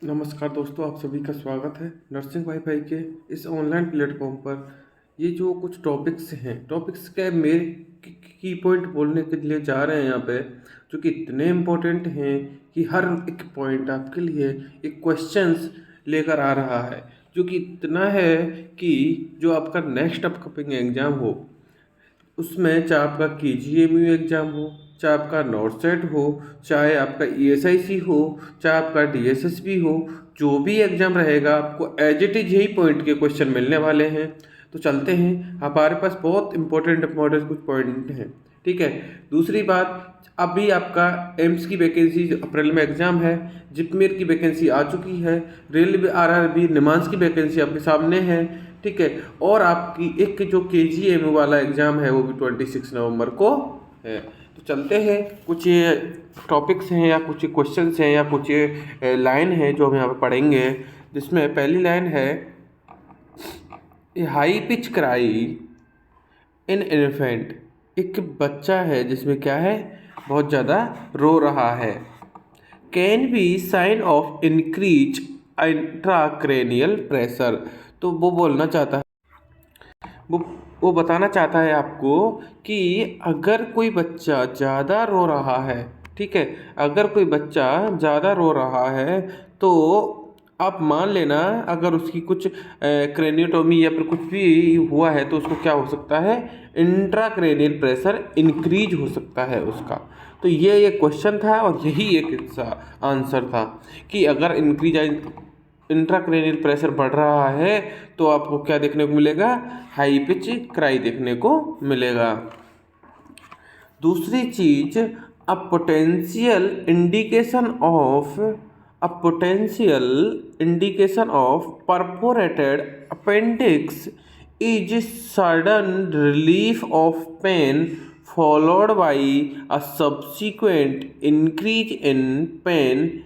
नमस्कार दोस्तों, आप सभी का स्वागत है नर्सिंग वाईफाई के इस ऑनलाइन प्लेटफॉर्म पर। ये जो कुछ टॉपिक्स के मेरे की पॉइंट बोलने के लिए जा रहे हैं यहाँ पे, जो कि इतने इम्पोर्टेंट हैं कि हर एक पॉइंट आपके लिए एक क्वेश्चंस लेकर आ रहा है, जो कि इतना है कि जो आपका नेक्स्ट अपकमिंग एग्ज़ाम हो, उसमें चाहे आपका KGMU एग्ज़ाम हो, चाहे आपका नॉट सेट हो, चाहे आपका ESIC हो, चाहे आपका DSSB हो, जो भी एग्ज़ाम रहेगा आपको एज इट इज़ यही पॉइंट के क्वेश्चन मिलने वाले हैं। तो चलते हैं, हमारे पास बहुत इंपॉर्टेंट कुछ पॉइंट हैं। ठीक है। दूसरी बात, अभी आपका एम्स की वैकेंसी अप्रैल में एग्ज़ाम है, जिपमेर की वैकेंसी आ चुकी है, रेलवे RRB निमांस की वैकेंसी आपके सामने है। ठीक है। और आपकी एक जो KGMU वाला एग्ज़ाम है वो भी 26 नवंबर को है। तो चलते हैं, कुछ ये टॉपिक्स हैं या कुछ क्वेश्चंस हैं या कुछ ये लाइन है जो हम यहाँ पे पढ़ेंगे, जिसमें पहली लाइन है, high pitch cry in infant. एक बच्चा है जिसमें क्या है, बहुत ज़्यादा रो रहा है। Can be sign of increase intracranial pressure. तो वो बोलना चाहता है, वो वो बताना चाहता है आपको कि अगर कोई बच्चा ज़्यादा रो रहा है, ठीक है, अगर कोई बच्चा ज़्यादा रो रहा है तो आप मान लेना, अगर उसकी कुछ क्रेनियोटोमी या फिर कुछ भी हुआ है तो उसको क्या हो सकता है, इंट्राक्रेनियल प्रेशर इंक्रीज हो सकता है उसका। तो ये क्वेश्चन था और यही एक आंसर था कि अगर इंट्राक्रेनियल प्रेशर बढ़ रहा है तो आपको क्या देखने को मिलेगा, हाई पिच क्राई देखने को मिलेगा। दूसरी चीज, a potential indication of a potential indication of perforated appendix is sudden relief of pain followed by a subsequent increase in pain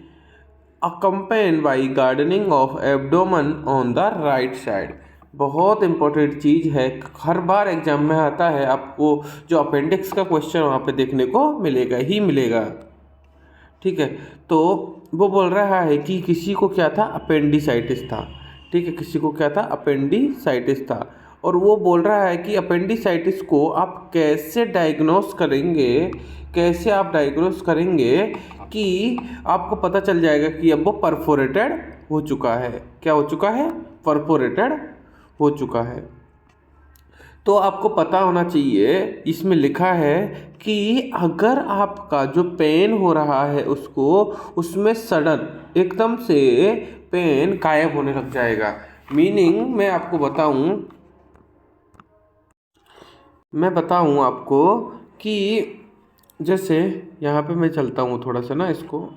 accompanied by gardening of abdomen on the right side। बहुत important चीज़ है, हर बार exam में आता है, आपको जो appendix का question वहाँ पे देखने को मिलेगा ही मिलेगा। ठीक है। तो वो बोल रहा है कि किसी को क्या था, अपेंडिसाइटिस था। ठीक है, किसी को क्या था, अपेंडिसाइटिस था। और वो बोल रहा है कि अपेंडिसाइटिस को आप कैसे डायग्नोस करेंगे, कैसे आप डायग्नोस करेंगे कि आपको पता चल जाएगा कि अब वो परफोरेटेड हो चुका है। क्या हो चुका है, परफोरेटेड हो चुका है। तो आपको पता होना चाहिए, इसमें लिखा है कि अगर आपका जो पेन हो रहा है उसको, उसमें सडन एकदम से पेन गायब होने लग जाएगा। मीनिंग मैं बताऊं आपको कि जैसे यहाँ पे मैं चलता हूँ थोड़ा सा ना इसको,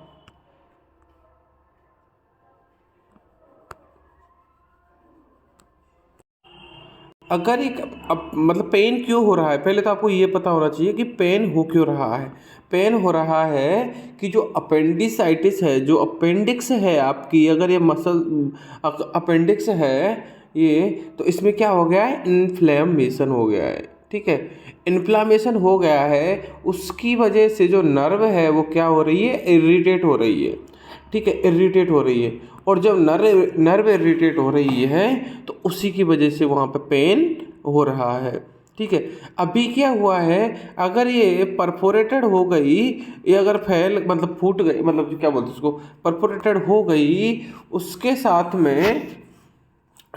अगर एक मतलब पेन क्यों हो रहा है, पहले तो आपको ये पता होना चाहिए कि पेन हो क्यों रहा है। पेन हो रहा है कि जो अपेंडिसाइटिस है, जो अपेंडिक्स है आपकी, अगर ये मसल अपेंडिक्स है ये, तो इसमें क्या हो गया है, इन्फ्लेमेशन हो गया है। ठीक है, इन्फ्लामेशन हो गया है, उसकी वजह से जो नर्व है वो क्या हो रही है, इरिटेट हो रही है। ठीक है, इरिटेट हो रही है। और जब नर्व नर्व इरिटेट हो रही है तो उसी की वजह से वहाँ पे पेन हो रहा है। ठीक है, अभी क्या हुआ है, अगर ये परफोरेटेड हो गई, ये अगर फैल मतलब फूट गई, मतलब क्या बोलते हैं उसको, परफोरेटेड हो गई, उसके साथ में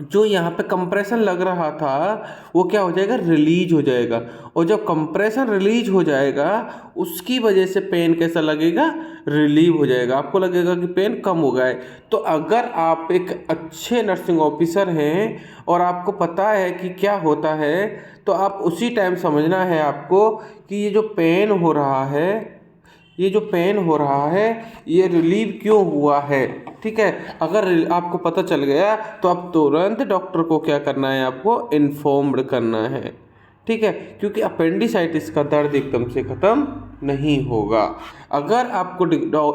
जो यहाँ पे कंप्रेशन लग रहा था वो क्या हो जाएगा, रिलीज हो जाएगा। और जब कंप्रेशन रिलीज हो जाएगा उसकी वजह से पेन कैसा लगेगा, रिलीव हो जाएगा, आपको लगेगा कि पेन कम हो गया है। तो अगर आप एक अच्छे नर्सिंग ऑफिसर हैं और आपको पता है कि क्या होता है, तो आप उसी टाइम समझना है आपको कि ये जो पेन हो रहा है ये रिलीव क्यों हुआ है। ठीक है, अगर आपको पता चल गया तो आप तुरंत डॉक्टर को क्या करना है, आपको इन्फॉर्म्ड करना है। ठीक है, क्योंकि अपेंडिसाइटिस का दर्द एकदम से ख़त्म नहीं होगा अगर आपको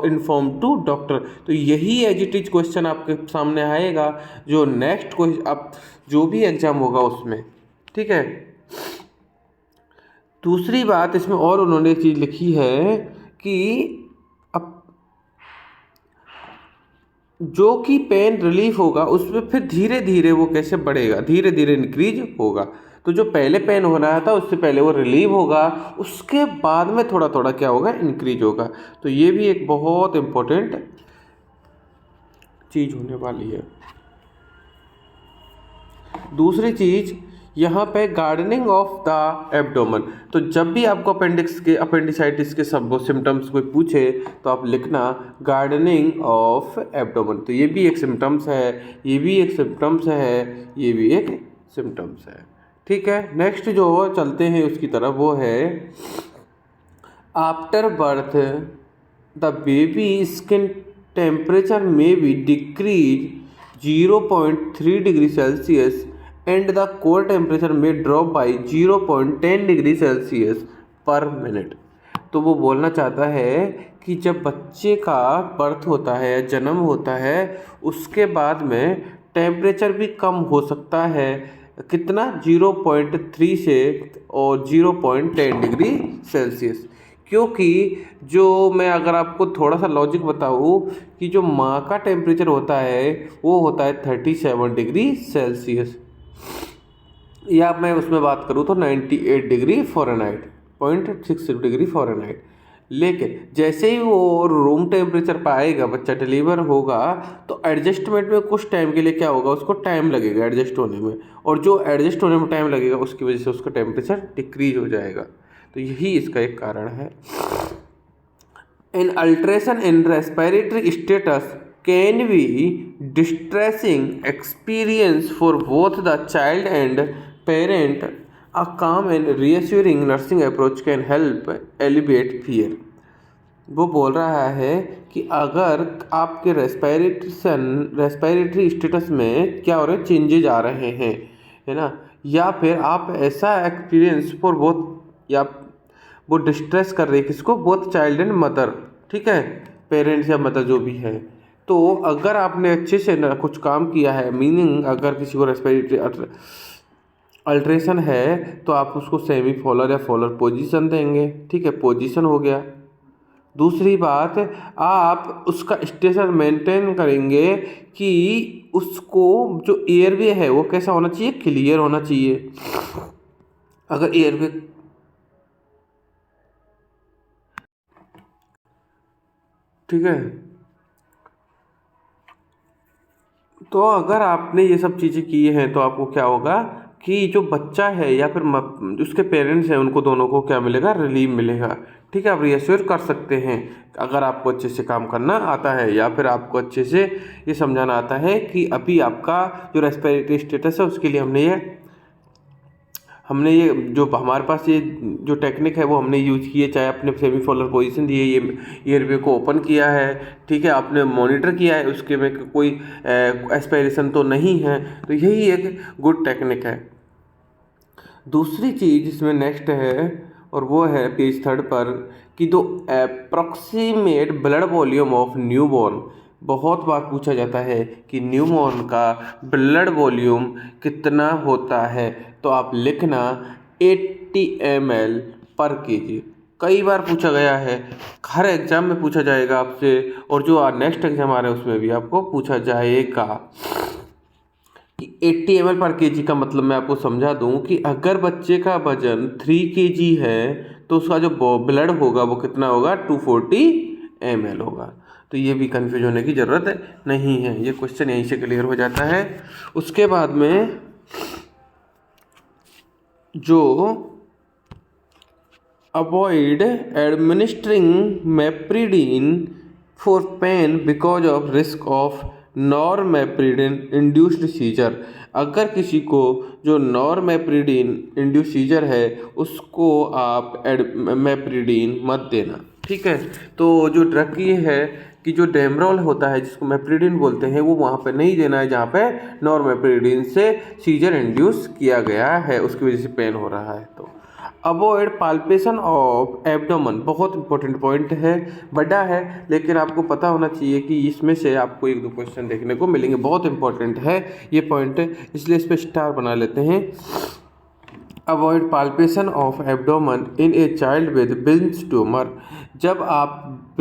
इन्फॉर्म टू डॉक्टर। तो यही एजिटेज क्वेश्चन आपके सामने आएगा जो नेक्स्ट क्वेश्चन आप जो भी एग्जाम होगा उसमें। ठीक है। दूसरी बात इसमें और उन्होंने चीज़ लिखी है कि जो कि पेन रिलीफ होगा उसमें फिर धीरे धीरे वो कैसे बढ़ेगा, धीरे धीरे इंक्रीज होगा। तो जो पहले पेन हो रहा था उससे पहले वो रिलीव होगा, उसके बाद में थोड़ा थोड़ा क्या होगा, इंक्रीज होगा। तो ये भी एक बहुत इम्पोर्टेंट चीज़ होने वाली है। दूसरी चीज़ यहाँ पे गार्डनिंग ऑफ द एब्डोमेन। तो जब भी आपको अपेंडिसाइटिस के सब वो सिम्टम्स कोई पूछे तो आप लिखना गार्डनिंग ऑफ एब्डोमेन। तो ये भी एक सिम्टम्स है, ये भी एक सिम्टम्स है, ये भी एक सिम्टम्स है। ठीक है, नेक्स्ट जो चलते हैं उसकी तरफ वो है after birth the baby skin temperature में be decrease 0.3 degree Celsius and the core temperature में drop by 0.10 degree Celsius per minute. तो वो बोलना चाहता है कि जब बच्चे का बर्थ होता है या जन्म होता है उसके बाद में टेम्परेचर भी कम हो सकता है, कितना, 0.3 से और 0.10 डिग्री सेल्सियस। क्योंकि जो मैं अगर आपको थोड़ा सा लॉजिक बताऊँ कि जो माँ का टेम्परेचर होता है वो होता है 37 डिग्री सेल्सियस, या मैं उसमें बात करूँ तो 98 डिग्री फ़ारेनहाइट, 0.6 डिग्री फ़ारेनहाइट। लेकिन जैसे ही वो रूम टेम्परेचर पाएगा, बच्चा डिलीवर होगा, तो एडजस्टमेंट में कुछ टाइम के लिए क्या होगा, उसको टाइम लगेगा एडजस्ट होने में, और जो एडजस्ट होने में टाइम लगेगा उसकी वजह से उसका टेम्परेचर डिक्रीज हो जाएगा। तो यही इसका एक कारण है। An alteration in respiratory status can be distressing experience for both the child and parent. A calm and reassuring nursing approach can help alleviate fear. वो बोल रहा है कि अगर आपके रेस्पिरेटरी स्टेटस में क्या हो रहे हैं, चेंजेज आ रहे हैं, है ना, या फिर आप ऐसा एक्सपीरियंस फॉर बोथ, या वो डिस्ट्रेस कर रही है किसको, बोथ चाइल्ड एंड मदर, ठीक है, पेरेंट्स या मदर जो भी है। तो अगर आपने अच्छे से ना कुछ काम किया है, मीनिंग अगर किसी को रेस्पिरेटरी अल्ट्रेशन है तो आप उसको सेमी फॉलर या फॉलर पोजीशन देंगे, ठीक है, पोजीशन हो गया। दूसरी बात, आप उसका स्टेशन मेंटेन करेंगे कि उसको जो एयरवे है वो कैसा होना चाहिए, क्लियर होना चाहिए। अगर एयरवे, ठीक है, तो अगर आपने ये सब चीज़ें की हैं तो आपको क्या होगा कि जो बच्चा है या फिर उसके पेरेंट्स हैं उनको दोनों को क्या मिलेगा, रिलीफ मिलेगा। ठीक है, आप रिएश्योर कर सकते हैं अगर आपको अच्छे से काम करना आता है, या फिर आपको अच्छे से ये समझाना आता है कि अभी आपका जो रेस्पिरेटरी स्टेटस है उसके लिए हमने ये जो हमारे पास ये जो टेक्निक है वो हमने यूज की है, चाहे आपने सेमी फॉलर पोजीशन दी है, ये एयरवे को ओपन किया है, ठीक है, आपने मॉनिटर किया है, उसके में कोई एस्पायरेशन तो नहीं है, तो यही एक गुड टेक्निक है। दूसरी चीज़ इसमें नेक्स्ट है और वो है पेज 3 पर कि दो approximate blood volume of newborn. बहुत बार पूछा जाता है कि न्यूबॉर्न का ब्लड वॉल्यूम कितना होता है, तो आप लिखना 80 ml पर kg। कई बार पूछा गया है, हर एग्ज़ाम में पूछा जाएगा आपसे, और जो नेक्स्ट एग्ज़ाम आ रहा है उसमें भी आपको पूछा जाएगा कि 80 ml पर kg का मतलब मैं आपको समझा दूं कि अगर बच्चे का वजन 3 kg है तो उसका जो ब्लड होगा वो कितना होगा, 240 ml होगा। तो ये भी कन्फ्यूज होने की ज़रूरत नहीं है, ये क्वेश्चन यहीं से क्लियर हो जाता है। उसके बाद में जो avoid administering meperidine for pain because of risk of normeperidine induced seizure. अगर किसी को जो नॉरमेप्रिडिन इंड्यूस्ड सीजर है उसको आप मेप्रिडीन मत देना, ठीक है। तो जो ड्रग ये है कि जो डेमरोल होता है जिसको मेप्रिडिन बोलते हैं वो वहाँ पे नहीं देना है जहाँ पे नॉरमेप्रिडिन से सीजर इंड्यूस किया गया है, उसकी वजह से पेन हो रहा है। तो अवॉइड पाल्पेशन ऑफ एब्डोमेन, बहुत इंपॉर्टेंट पॉइंट है, बड़ा है, लेकिन आपको पता होना चाहिए कि इसमें से आपको 1-2 क्वेश्चन देखने को मिलेंगे, बहुत इंपॉर्टेंट है ये पॉइंट, इसलिए इस पर स्टार बना लेते हैं। Avoid palpation of abdomen in a child with beams tumour. जब आप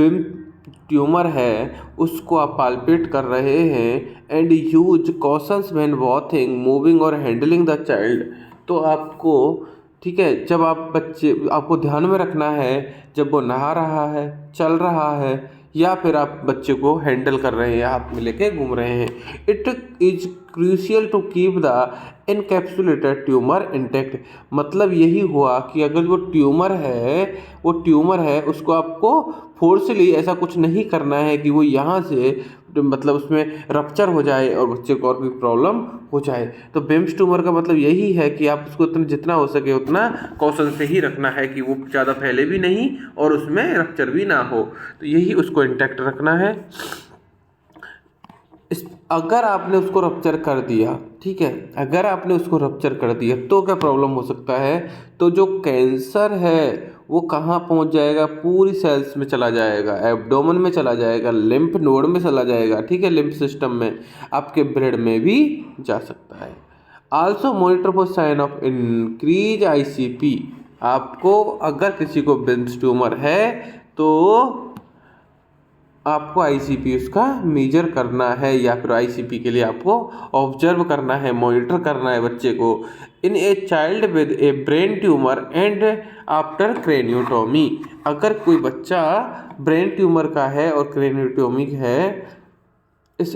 ट्यूमर है उसको आप पाल्पेट कर रहे हैं and use cautions when bathing moving और हैंडलिंग द चाइल्ड, तो आपको, ठीक है, जब आप बच्चे, आपको ध्यान में रखना है जब वो नहा रहा है, चल रहा है, या फिर आप बच्चे को हैंडल कर रहे हैं, हाथ में लेके घूम रहे हैं। It is crucial to keep the encapsulated tumour intact, मतलब यही हुआ कि अगर वो ट्यूमर है उसको आपको फोर्सली ऐसा कुछ नहीं करना है कि वो यहाँ से मतलब उसमें रप्चर हो जाए और बच्चे को और भी प्रॉब्लम हो जाए। तो बेम्स ट्यूमर का मतलब यही है कि आप उसको उतना जितना हो सके उतना कॉशन से ही रखना है कि वो ज़्यादा फैले भी नहीं और उसमें रप्चर भी ना हो, तो यही उसको इंटैक्ट रखना है। अगर आपने उसको रप्चर कर दिया, ठीक है, अगर आपने उसको रप्चर कर दिया तो क्या प्रॉब्लम हो सकता है, तो जो कैंसर है वो कहाँ पहुँच जाएगा, पूरी सेल्स में चला जाएगा, एब्डोमेन में चला जाएगा, लिम्फ नोड में चला जाएगा, ठीक है, लिम्फ सिस्टम में, आपके ब्लड में भी जा सकता है। Also monitor for sign of increase ICP, आपको अगर किसी को बेम्स ट्यूमर है तो आपको ICP उसका मेजर करना है, या फिर ICP के लिए आपको ऑब्जर्व करना है, मॉनिटर करना है बच्चे को। In a child with a brain tumour and after craniotomy, अगर कोई बच्चा ब्रेन ट्यूमर का है और क्रेनियोटॉमी है इस,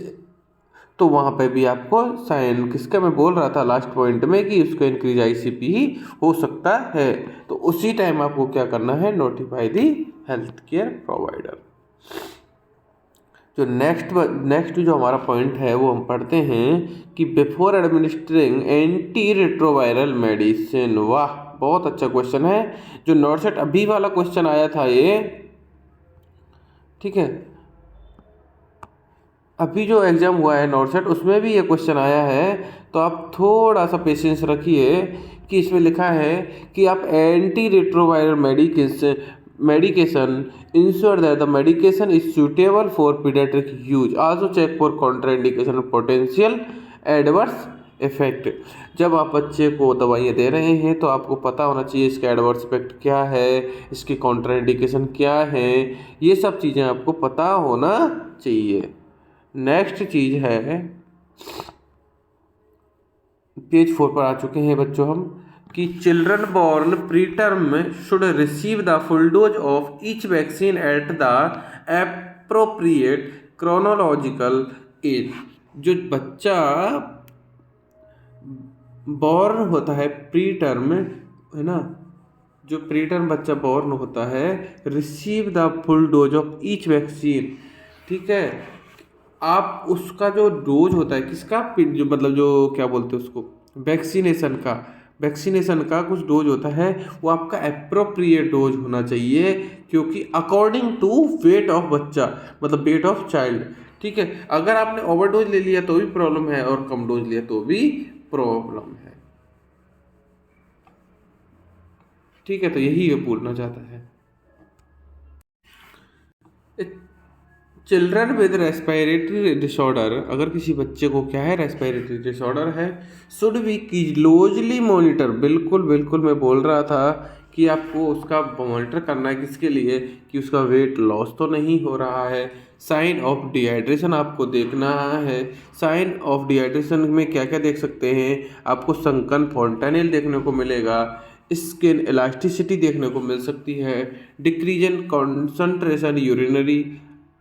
तो वहाँ पे भी आपको साइन किसका, मैं बोल रहा था लास्ट पॉइंट में कि उसको इंक्रीज ICP ही हो सकता है, तो उसी टाइम आपको क्या करना है, notify the health care provider. जो नेक्स्ट जो हमारा पॉइंट है वो हम पढ़ते हैं कि before administering anti retroviral medicine. वाह, बहुत अच्छा क्वेश्चन है, जो नॉर्सेट अभी वाला क्वेश्चन आया था ये, ठीक है, अभी जो एग्जाम हुआ है नॉर्सेट उसमें भी ये क्वेश्चन आया है, तो आप थोड़ा सा पेशेंस रखिए कि इसमें लिखा है कि आप anti retroviral medication ensure that the medication is suitable for pediatric use, also check for contraindication and potential adverse effect. जब आप बच्चे को दवाइयाँ दे रहे हैं तो आपको पता होना चाहिए इसका एडवर्स इफेक्ट क्या है, इसकी कॉन्ट्राइंडिकेशन क्या है, ये सब चीज़ें आपको पता होना चाहिए। नेक्स्ट चीज़ है, पेज 4 पर आ चुके हैं बच्चों हम, कि children born pre term should receive the full dose of each vaccine at the appropriate chronological age. जो बच्चा बॉर्न होता है प्री टर्म, है ना, जो प्री टर्म बच्चा बॉर्न होता है, receive the full dose of each vaccine, ठीक है, आप उसका जो डोज होता है किसका, जो मतलब जो क्या बोलते हैं उसको, वैक्सीनेशन का कुछ डोज होता है, वो आपका एप्रोप्रिएट डोज होना चाहिए, क्योंकि अकॉर्डिंग टू वेट ऑफ बच्चा, मतलब वेट ऑफ चाइल्ड, ठीक है। अगर आपने ओवरडोज ले लिया तो भी प्रॉब्लम है और कम डोज लिया तो भी प्रॉब्लम है, ठीक है, तो यही ये बोलना चाहता है। चिल्ड्रन विद रेस्पिरेटरी डिसऑर्डर, अगर किसी बच्चे को क्या है, रेस्पिरेटरी डिसऑर्डर है, शुड बी क्लोजली मॉनिटर, बिल्कुल बिल्कुल मैं बोल रहा था कि आपको उसका मॉनिटर करना है, किसके लिए, कि उसका वेट लॉस तो नहीं हो रहा है। साइन ऑफ डिहाइड्रेशन आपको देखना है, साइन ऑफ डिहाइड्रेशन में क्या क्या देख सकते हैं, आपको संकन फॉन्टेनिल देखने को मिलेगा, स्किन इलास्टिसिटी देखने को मिल सकती है, decrease in concentration urinary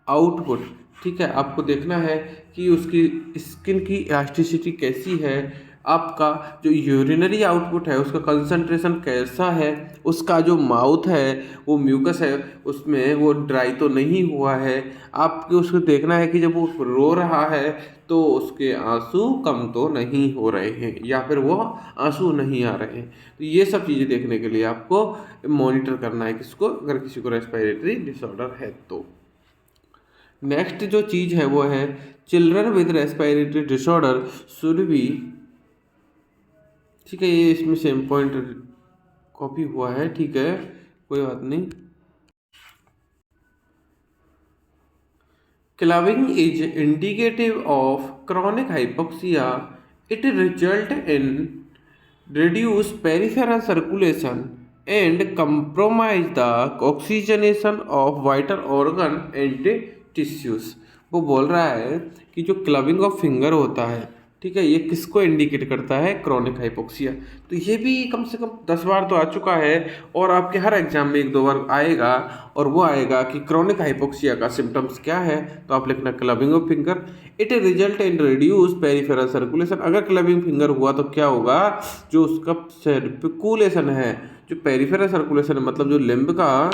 output, ठीक है, आपको देखना है कि उसकी स्किन की इलास्टिसिटी कैसी है, आपका जो यूरिनरी आउटपुट है उसका कंसंट्रेशन कैसा है, उसका जो माउथ है वो म्यूकस है उसमें वो ड्राई तो नहीं हुआ है, आपको उसको देखना है कि जब वो रो रहा है तो उसके आंसू कम तो नहीं हो रहे हैं या फिर वो आंसू नहीं आ रहे हैं। तो ये सब चीज़ें देखने के लिए आपको मॉनिटर करना है किसको, अगर किसी को रेस्पिरेटरी डिसऑर्डर है तो। नेक्स्ट जो चीज़ है वो है children with respiratory disorder should be, ठीक है, ये इसमें सेम पॉइंट कॉपी हुआ है, ठीक है, कोई बात नहीं। Clubbing is indicative of chronic hypoxia, it result in reduce peripheral circulation and compromise the oxygenation of vital organ and tissues. वो बोल रहा है कि जो क्लबिंग ऑफ फिंगर होता है, ठीक है, ये किसको इंडिकेट करता है? Chronic hypoxia. तो ये भी कम से कम 10 बार तो आ चुका है और आपके हर एग्जाम में 1-2 बार आएगा, और वो आएगा कि क्रॉनिक हाइपोक्सिया का सिम्टम्स क्या है। तो आप लिखना clubbing of finger. It result in reduce peripheral circulation. अगर क्लबिंग फिंगर हुआ तो क्या होगा? जो उसका सर्कुलेशन है, जो पेरिफेरल सर्कुलेशन है, मतलब जो लिम्ब का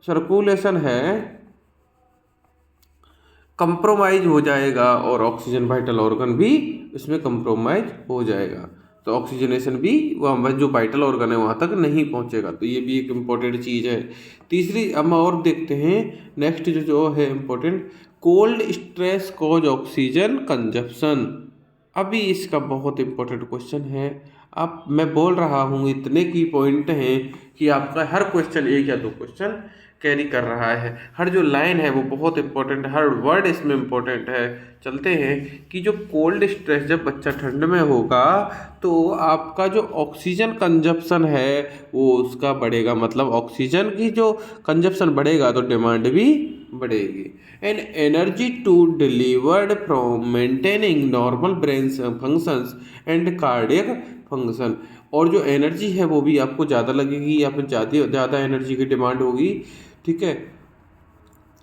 सर्कुलेशन है, कंप्रोमाइज हो जाएगा और ऑक्सीजन वाइटल ऑर्गन भी इसमें कंप्रोमाइज हो जाएगा। तो ऑक्सीजनेशन भी वहाँ जो वाइटल ऑर्गन है वहाँ तक नहीं पहुँचेगा। तो ये भी एक इम्पॉर्टेंट चीज़ है। तीसरी हम और देखते हैं, नेक्स्ट जो है important, cold stress cause oxygen consumption. अभी इसका बहुत इंपॉर्टेंट क्वेश्चन है। अब मैं बोल रहा हूँ इतने की पॉइंट हैं कि आपका हर क्वेश्चन 1 या 2 क्वेश्चन कैरी कर रहा है। हर जो लाइन है वो बहुत इंपॉर्टेंट है, हर वर्ड इसमें इंपॉर्टेंट है। चलते हैं कि जो कोल्ड स्ट्रेस, जब बच्चा ठंड में होगा तो आपका जो ऑक्सीजन कंजप्शन है वो उसका बढ़ेगा, मतलब ऑक्सीजन की जो कंजप्शन बढ़ेगा तो डिमांड भी बढ़ेगी। And energy to delivered from maintaining normal brain functions and cardiac function. और जो एनर्जी है वो भी आपको ज़्यादा लगेगी या फिर ज़्यादा एनर्जी की डिमांड होगी, ठीक है।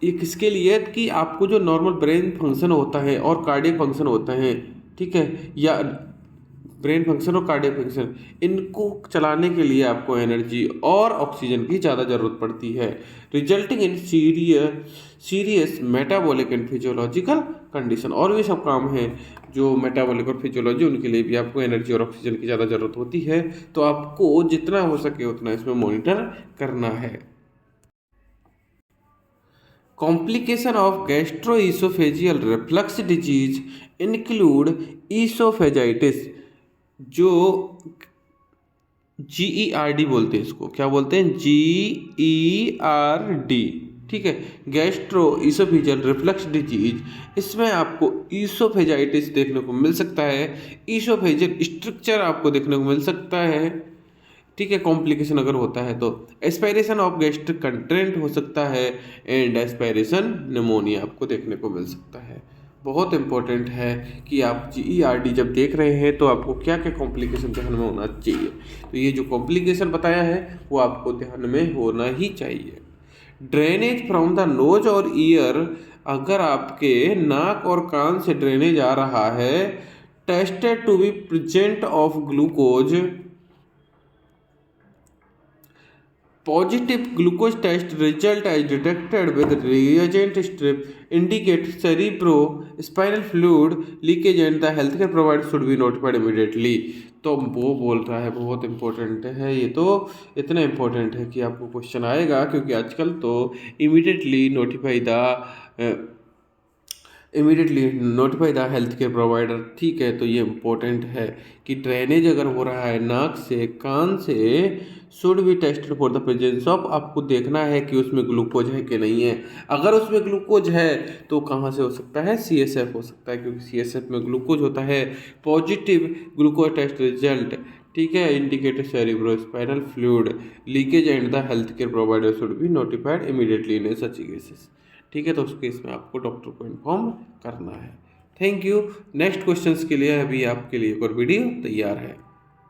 ये किसके लिए? कि आपको जो नॉर्मल ब्रेन फंक्शन होता है और कार्डियक फंक्शन होता है, ठीक है, या ब्रेन फंक्शन और कार्डियक फंक्शन, इनको चलाने के लिए आपको एनर्जी और ऑक्सीजन की ज़्यादा ज़रूरत पड़ती है, resulting in serious metabolic and physiological condition. और भी सब काम हैं जो मेटाबॉलिक और फिजियोलॉजी, उनके लिए भी आपको एनर्जी और ऑक्सीजन की ज़्यादा ज़रूरत होती है। तो आपको जितना हो सके उतना इसमें मॉनिटर करना है। Complication of gastroesophageal reflux disease include esophagitis, जो GERD बोलते हैं, इसको क्या बोलते हैं? GERD, ठीक है, गैस्ट्रो ईसोफेजियल रिफ्लक्स डिजीज। इसमें आपको ईसोफेजाइटिस देखने को मिल सकता है, ईसोफेजियल स्ट्रक्चर आपको देखने को मिल सकता है, ठीक है, कॉम्प्लिकेशन अगर होता है तो एस्पायरेशन ऑफ गैस्ट्रिक कंटेंट हो सकता है, एंड एस्पायरेशन निमोनिया आपको देखने को मिल सकता है। बहुत इंपॉर्टेंट है कि आप GERD जब देख रहे हैं तो आपको क्या क्या कॉम्प्लिकेशन ध्यान में होना चाहिए। तो ये जो कॉम्प्लिकेशन बताया है वो आपको ध्यान में होना ही चाहिए। ड्रेनेज फ्रॉम द नोज और ईयर, अगर आपके नाक और कान से ड्रेनेज आ रहा है, tested to be present of glucose, positive glucose test result as detected with reagent strip indicate cerebrospinal fluid leakage and the healthcare provider should be notified immediately। तो वो बोल रहा है बहुत इंपॉर्टेंट है ये, तो इतना इंपॉर्टेंट है कि आपको क्वेश्चन आएगा, क्योंकि आजकल तो immediately notify the health care provider, ठीक है। तो ये इम्पोर्टेंट है कि ड्रेनेज अगर हो रहा है नाक से कान से, should be tested for the presence of, आपको देखना है कि उसमें ग्लूकोज है कि नहीं है। अगर उसमें ग्लूकोज है तो कहाँ से हो सकता है? CSF हो सकता है, क्योंकि CSF में ग्लूकोज होता है। पॉजिटिव ग्लूकोज टेस्ट रिजल्ट, ठीक है, indicate cerebrospinal fluid leakage and the health care provider should be notified immediately in such cases, ठीक है। तो उस केस में आपको डॉक्टर को इन्फॉर्म करना है। Thank you. नेक्स्ट क्वेश्चंस के लिए अभी आपके लिए एक और वीडियो तैयार है।